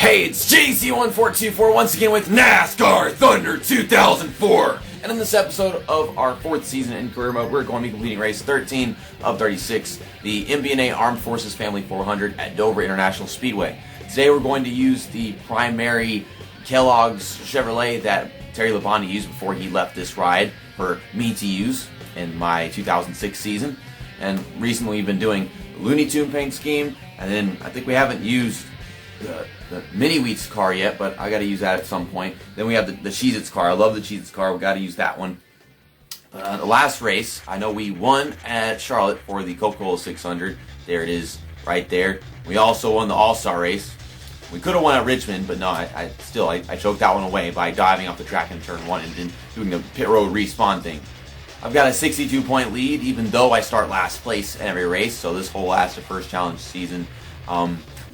Hey, it's JC1424 once again with NASCAR Thunder 2004. And in this episode of our 4th season in career mode, we're going to be completing race 13 of 36, the MBNA Armed Forces Family 400 at Dover International Speedway. Today we're going to use the primary Kellogg's Chevrolet that Terry Labonte used before he left this ride for me to use in my 2006 season. And recently we've been doing the Looney Tune paint scheme, and then I think we haven't used the Mini Wheats car yet, but I got to use that at some point. Then we have the Cheez-Its car. I love the Cheez-Its car. We got to use that one. The last race, I know we won at Charlotte for the Coca-Cola 600. There it is, right there. We also won the All-Star race. We could have won at Richmond, but no, I choked that one away by diving off the track in turn 1 and then doing the pit road respawn thing. I've got a 62-point lead, even though I start last place in every race. So this whole last first challenge season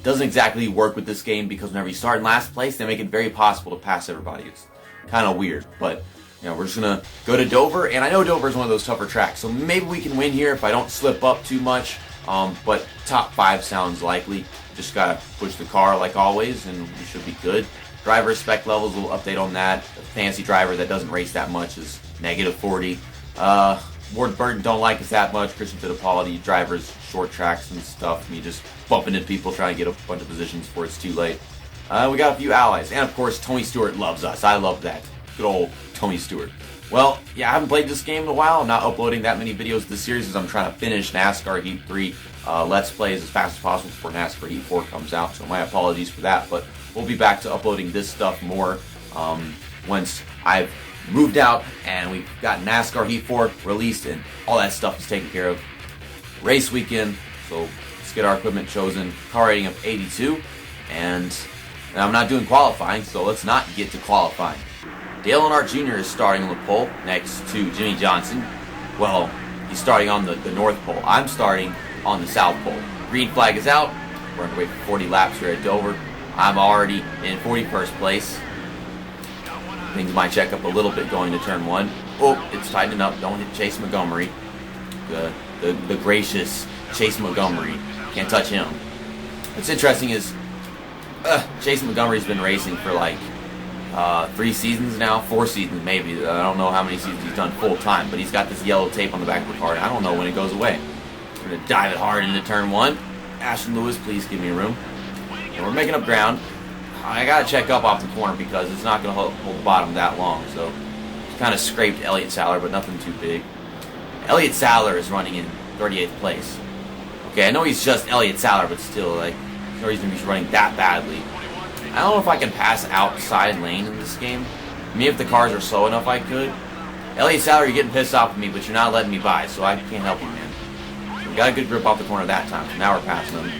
doesn't exactly work with this game, because whenever you start in last place, they make it very possible to pass everybody. It's kind of weird, but you know, we're just gonna go to Dover, and I know Dover is one of those tougher tracks, so maybe we can win here if I don't slip up too much. But top 5 sounds likely. Just gotta push the car like always, and we should be good. Driver spec levels, we'll update on that. The fancy driver that doesn't race that much is -40. Ward Burton don't like us that much. Christian Fittipaldi drivers short tracks and stuff. Me just bumping into people trying to get a bunch of positions before it's too late. We got a few allies, and of course Tony Stewart loves us. I love that. Good old Tony Stewart. Well, yeah, I haven't played this game in a while. I'm not uploading that many videos this series as I'm trying to finish NASCAR Heat 3 Let's Plays as fast as possible before NASCAR Heat 4 comes out, so my apologies for that, but we'll be back to uploading this stuff more once I've moved out and we've got NASCAR Heat 4 released and all that stuff is taken care of. Race weekend, so let's get our equipment chosen. Car rating of 82, and I'm not doing qualifying, so let's not get to qualifying. Dale Earnhardt Jr. is starting on the pole next to Jimmy Johnson. Well, he's starting on the North Pole. I'm starting on the South Pole. Green flag is out. We're underway for 40 laps here at Dover. I'm already in 41st place. Things might check up a little bit going to turn 1. Oh, it's tightening up. Don't hit Chase Montgomery. The gracious Chase Montgomery. Can't touch him. What's interesting is Chase Montgomery's been racing for like 3 seasons now, 4 seasons maybe. I don't know how many seasons he's done full time, but he's got this yellow tape on the back of the car, and I don't know when it goes away. We're going to dive it hard into turn 1. Ashton Lewis, please give me room. And we're making up ground. I got to check up off the corner because it's not going to hold the bottom that long, so just kind of scraped Elliott Sadler, but nothing too big. Elliott Sadler is running in 38th place. Okay, I know he's just Elliott Sadler, but still, like, there's no reason he's running that badly. I don't know if I can pass outside lane in this game. Maybe if the cars are slow enough I could. Elliott Sadler, you're getting pissed off at me, but you're not letting me by, so I can't help you, man. We got a good grip off the corner that time, so now we're passing them.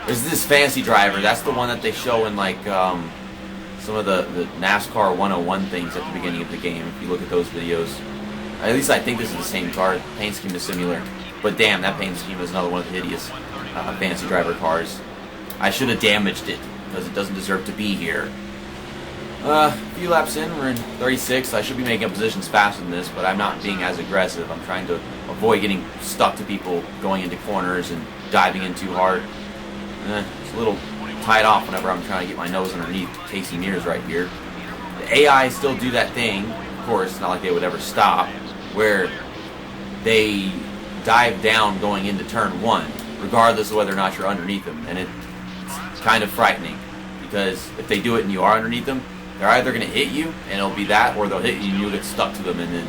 There's this fancy driver. That's the one that they show in like some of the NASCAR 101 things at the beginning of the game. If you look at those videos, at least I think this is the same car. Paint scheme is similar, but damn, that paint scheme is another one of the hideous fancy driver cars. I should have damaged it because it doesn't deserve to be here. A few laps in, we're in 36. I should be making up positions faster than this, but I'm not being as aggressive. I'm trying to avoid getting stuck to people going into corners and diving in too hard. It's a little tied off whenever I'm trying to get my nose underneath Casey Mears right here. The AI still do that thing, of course, it's not like they would ever stop, where they dive down going into turn 1, regardless of whether or not you're underneath them. And it's kind of frightening, because if they do it and you are underneath them, they're either going to hit you, and it'll be that, or they'll hit you and you'll get stuck to them, and then,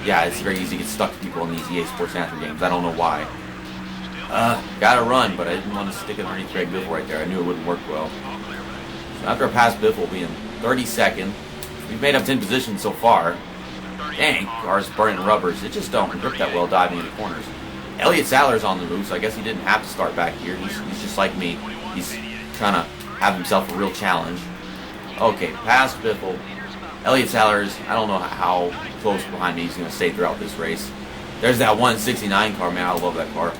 yeah, it's very easy to get stuck to people in these EA Sports Anthem games. I don't know why. Gotta run, but I didn't want to stick it underneath Greg Biffle right there. I knew it wouldn't work well. So after I pass Biffle, we'll be in 32nd. We've made up 10 positions so far. Dang, cars burning rubbers. It just don't grip that well diving into corners. Elliott Sadler's on the move, so I guess he didn't have to start back here. He's just like me. He's trying to have himself a real challenge. Okay, past Biffle. Elliott Sadler's, I don't know how close behind me he's going to stay throughout this race. There's that 169 car, man. I love that car.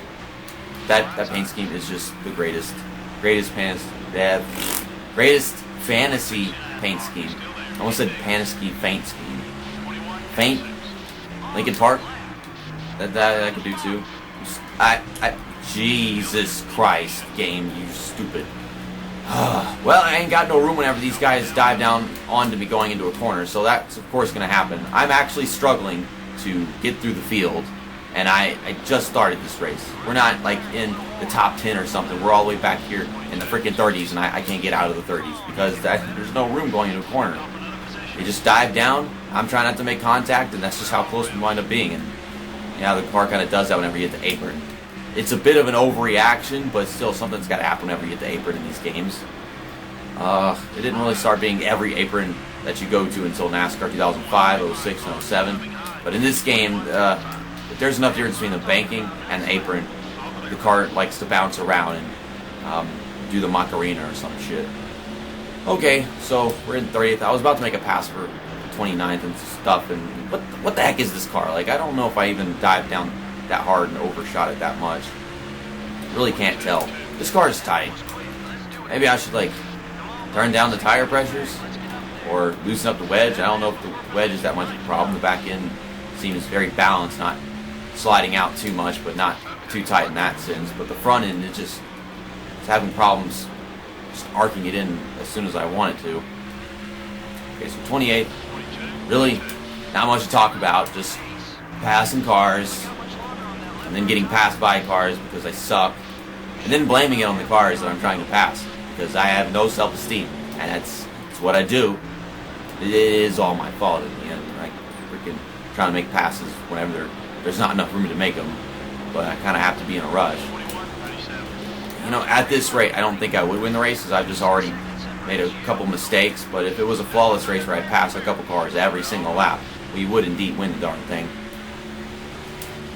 That paint scheme is just the greatest fantasy paint scheme. I almost said Panisky paint scheme. Faint Lincoln Park. That I could do too. Jesus Christ, game, you stupid. Well, I ain't got no room whenever these guys dive down onto me going into a corner, so that's of course going to happen. I'm actually struggling to get through the field, and I just started this race. We're not like in the top 10 or something. We're all the way back here in the freaking 30s, and I can't get out of the 30s because there's no room going into a corner. They just dive down. I'm trying not to make contact, and that's just how close we wind up being. And yeah, the car kind of does that whenever you hit the apron. It's a bit of an overreaction, but still something's got to happen whenever you hit the apron in these games. It didn't really start being every apron that you go to until NASCAR 2005, 06, and 07. But in this game, if there's enough difference between the banking and the apron, the car likes to bounce around and do the Macarena or some shit. Okay, so we're in 30th. I was about to make a pass for 29th and stuff, and what the heck is this car? Like, I don't know if I even dived down that hard and overshot it that much. Really can't tell. This car is tight. Maybe I should, like, turn down the tire pressures or loosen up the wedge. I don't know if the wedge is that much of a problem. The back end seems very balanced, not sliding out too much, but not too tight in that sense. But the front end, it's having problems just arcing it in as soon as I want it to. Okay, so 28th. Really not much to talk about. Just passing cars and then getting passed by cars because I suck. And then blaming it on the cars that I'm trying to pass because I have no self-esteem. And that's what I do. It is all my fault in the end. I freaking trying to make passes whenever there's not enough room to make them. But I kind of have to be in a rush. You know, at this rate, I don't think I would win the race because I've just already made a couple mistakes. But if it was a flawless race where I passed a couple cars every single lap, we would indeed win the darn thing.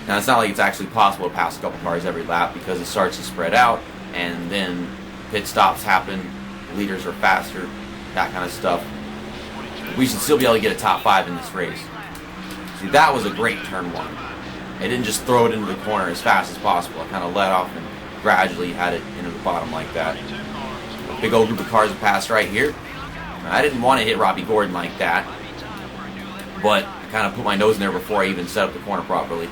Now, it's not like it's actually possible to pass a couple cars every lap because it starts to spread out, and then pit stops happen, leaders are faster, that kind of stuff. We should still be able to get a top 5 in this race. See, that was a great turn 1. I didn't just throw it into the corner as fast as possible. I kind of let off and gradually had it into the bottom like that. A big old group of cars have passed right here. I didn't want to hit Robbie Gordon like that, but I kind of put my nose in there before I even set up the corner properly.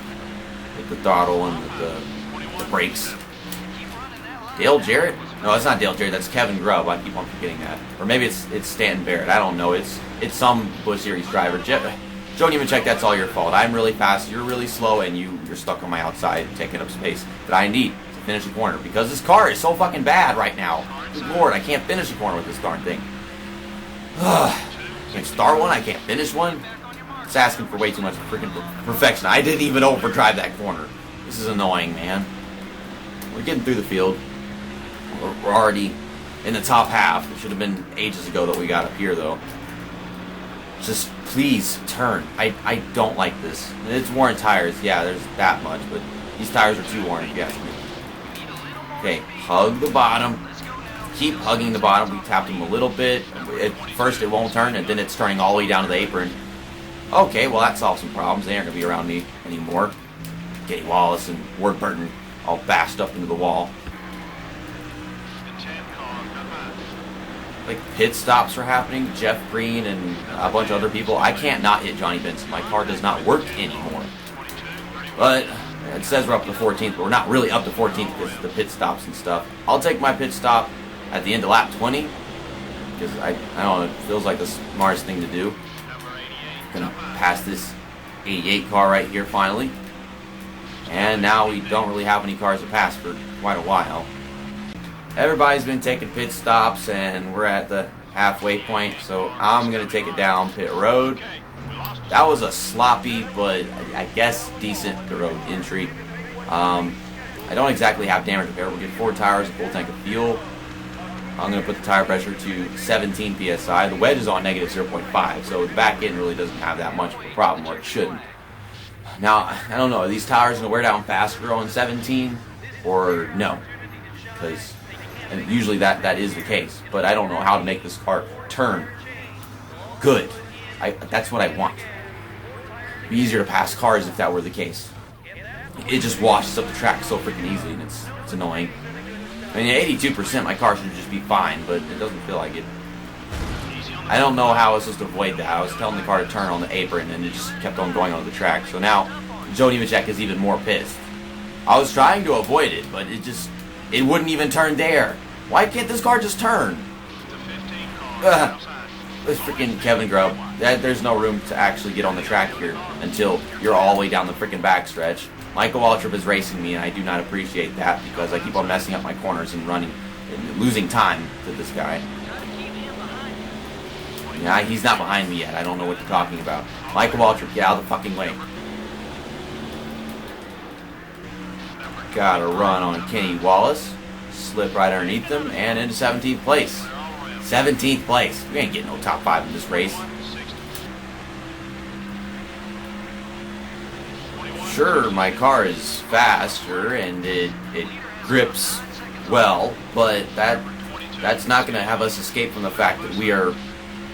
With the throttle and the brakes. Dale Jarrett? No, it's not Dale Jarrett. That's Kevin Grubb. I keep on forgetting that. Or maybe it's Stanton Barrett. I don't know. It's some Busch Series driver. Don't even check. That's all your fault. I'm really fast. You're really slow, and you're stuck on my outside, taking up space that I need to finish the corner because this car is so fucking bad right now. Good Lord, I can't finish the corner with this darn thing. Can't start one. I can't finish one. It's asking for way too much freaking perfection. I didn't even overdrive that corner. This is annoying, man. We're getting through the field. We're already in the top half. It should have been ages ago that we got up here, though. Just please turn. I don't like this. It's worn tires. Yeah, there's that much, but these tires are too worn if you ask me. Okay, hug the bottom. Keep hugging the bottom. We tapped them a little bit. At first it won't turn, and then it's turning all the way down to the apron. Okay, well that solves some problems. They aren't going to be around me anymore. Getty Wallace and Ward Burton all bashed up into the wall. Like pit stops are happening. Jeff Green and a bunch of other people. I can't not hit Johnny Benson. My car does not work anymore. But it says we're up to 14th, but we're not really up to 14th because of the pit stops and stuff. I'll take my pit stop at the end of lap 20 because I don't know, it feels like the smartest thing to do. Gonna pass this 88 car right here finally. And now we don't really have any cars to pass for quite a while. Everybody's been taking pit stops and we're at the halfway point, so I'm gonna take it down pit road. That was a sloppy but I guess decent pit road entry. I don't exactly have damage repair. We'll get 4 tires, a full tank of fuel. I'm going to put the tire pressure to 17 psi. The wedge is on negative 0.5, so the back end really doesn't have that much of a problem, or it shouldn't. Now, I don't know, are these tires going to wear down faster on 17, or no? Because usually that is the case, but I don't know how to make this car turn good. That's what I want. It'd be easier to pass cars if that were the case. It just washes up the track so freaking easily, and it's annoying. I mean, 82%, my car should just be fine, but it doesn't feel like it. I don't know how I was supposed to avoid that. I was telling the car to turn on the apron, and it just kept on going on the track. So now, Joe Nemechek is even more pissed. I was trying to avoid it, but it wouldn't even turn there. Why can't this car just turn? This freaking Kevin Grubb. There's no room to actually get on the track here until you're all the way down the freaking backstretch. Michael Waltrip is racing me, and I do not appreciate that because I keep on messing up my corners and running and losing time to this guy. Yeah, he's not behind me yet. I don't know what you're talking about. Michael Waltrip, get out of the fucking way. Got a run on Kenny Wallace. Slip right underneath them and into 17th place. 17th place. We ain't getting no top 5 in this race. Sure, my car is faster and it grips well, but that's not going to have us escape from the fact that we are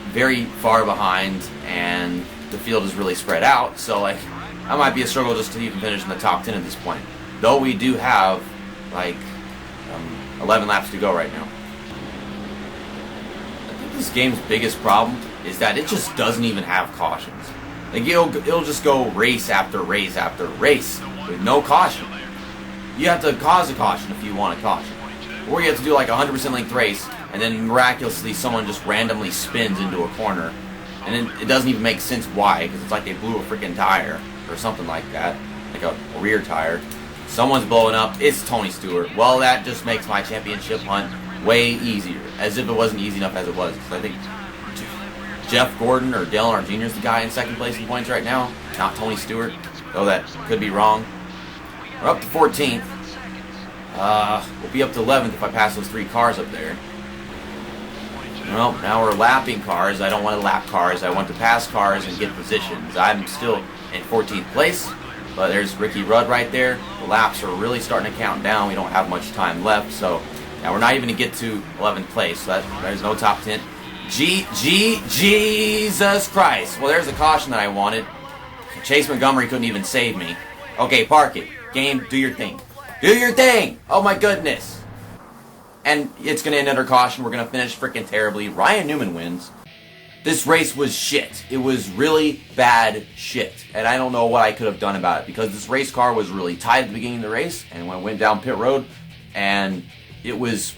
very far behind and the field is really spread out. So like, that might be a struggle just to even finish in the top 10 at this point. Though we do have like 11 laps to go right now. I think this game's biggest problem is that it just doesn't even have cautions. Like it'll just go race after race after race with no caution. You have to cause a caution if you want a caution. Or you have to do like a 100% length race and then miraculously someone just randomly spins into a corner. And then it doesn't even make sense why, because it's like they blew a freaking tire or something like that. Like a rear tire. Someone's blowing up. It's Tony Stewart. Well, that just makes my championship hunt way easier. As if it wasn't easy enough as it was. Because I think Jeff Gordon or Dale Earnhardt Jr. is the guy in second place in points right now. Not Tony Stewart. Though that could be wrong. We're up to 14th. We'll be up to 11th if I pass those 3 cars up there. Well, now we're lapping cars. I don't want to lap cars. I want to pass cars and get positions. I'm still in 14th place. But there's Ricky Rudd right there. The laps are really starting to count down. We don't have much time left. So now we're not even going to get to 11th place. So there's no top 10. Jesus Christ. Well, there's the caution that I wanted. Chase Montgomery couldn't even save me. Okay, park it. Game, do your thing. Do your thing! Oh my goodness. And it's going to end under caution. We're going to finish freaking terribly. Ryan Newman wins. This race was shit. It was really bad shit. And I don't know what I could have done about it. Because this race car was really tight at the beginning of the race. And when I went down pit road, and it was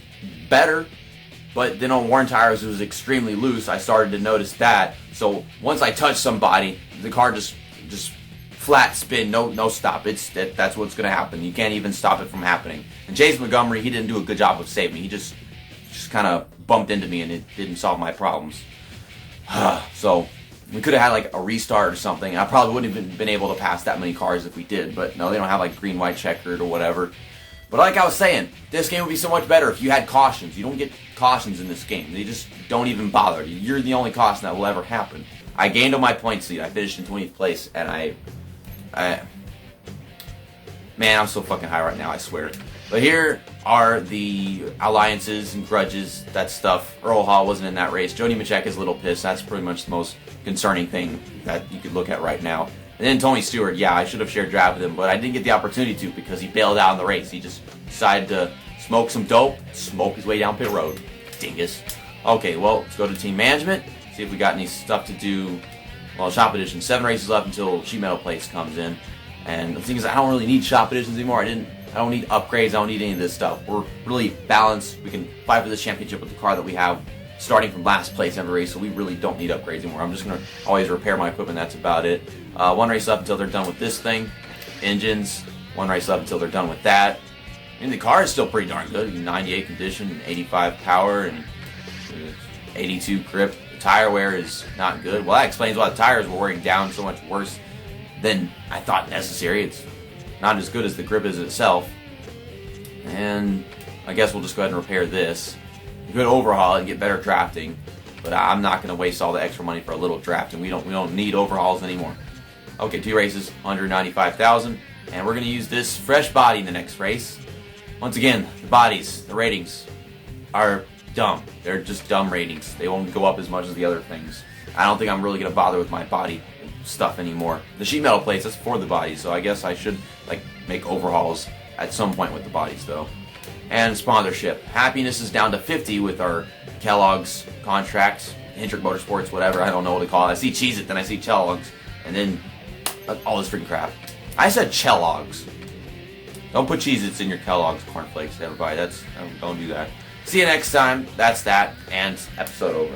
better. But then on worn tires, it was extremely loose. I started to notice that. So once I touched somebody, the car just flat spin, no stop. That's what's going to happen. You can't even stop it from happening. And Chase Montgomery, he didn't do a good job of saving me. He just kind of bumped into me, and it didn't solve my problems. So we could have had like a restart or something. I probably wouldn't have been able to pass that many cars if we did. But no, they don't have like green, white, checkered or whatever. But like I was saying, this game would be so much better if you had cautions. You don't get cautions in this game. They just don't even bother. You're the only caution that will ever happen. I gained on my point lead. I finished in 20th place, and man, I'm so fucking high right now, I swear. But here are the alliances and grudges, that stuff. Earl Hall wasn't in that race. Jody Machek is a little pissed. That's pretty much the most concerning thing that you could look at right now. And then Tony Stewart, yeah, I should have shared drive with him, but I didn't get the opportunity to because he bailed out in the race. He just decided to smoke some dope, smoke his way down pit road. Dingus. Okay, well, let's go to team management, see if we got any stuff to do. Well, shop edition, 7 races left until sheet metal place comes in. And the thing is, I don't really need shop editions anymore. I don't need upgrades. I don't need any of this stuff. We're really balanced. We can fight for this championship with the car that we have, starting from last place every race. So we really don't need upgrades anymore. I'm just gonna always repair my equipment. That's about it. 1 race left until they're done with this thing. Engines. 1 race left until they're done with that. I mean, the car is still pretty darn good. 98 condition, 85 power, and 82 grip. The tire wear is not good. Well, that explains why the tires were wearing down so much worse than I thought necessary. It's not as good as the grip is itself. And I guess we'll just go ahead and repair this. We could overhaul it and get better drafting, but I'm not going to waste all the extra money for a little drafting. We don't need overhauls anymore. Okay, 2 races, $195,000, and we're going to use this fresh body in the next race. Once again, the bodies, the ratings are dumb. They're just dumb ratings. They won't go up as much as the other things. I don't think I'm really going to bother with my body stuff anymore. The sheet metal plates, that's for the bodies, so I guess I should make overhauls at some point with the bodies though. And sponsorship. Happiness is down to 50 with our Kellogg's contract, Hendrick Motorsports, whatever, I don't know what to call it. I see Cheez-It, then I see Kellogg's, and then all this freaking crap. I said Kellogg's. Don't put Cheez-Its in your Kellogg's cornflakes, everybody. Don't do that. See you next time. That's that, and episode over.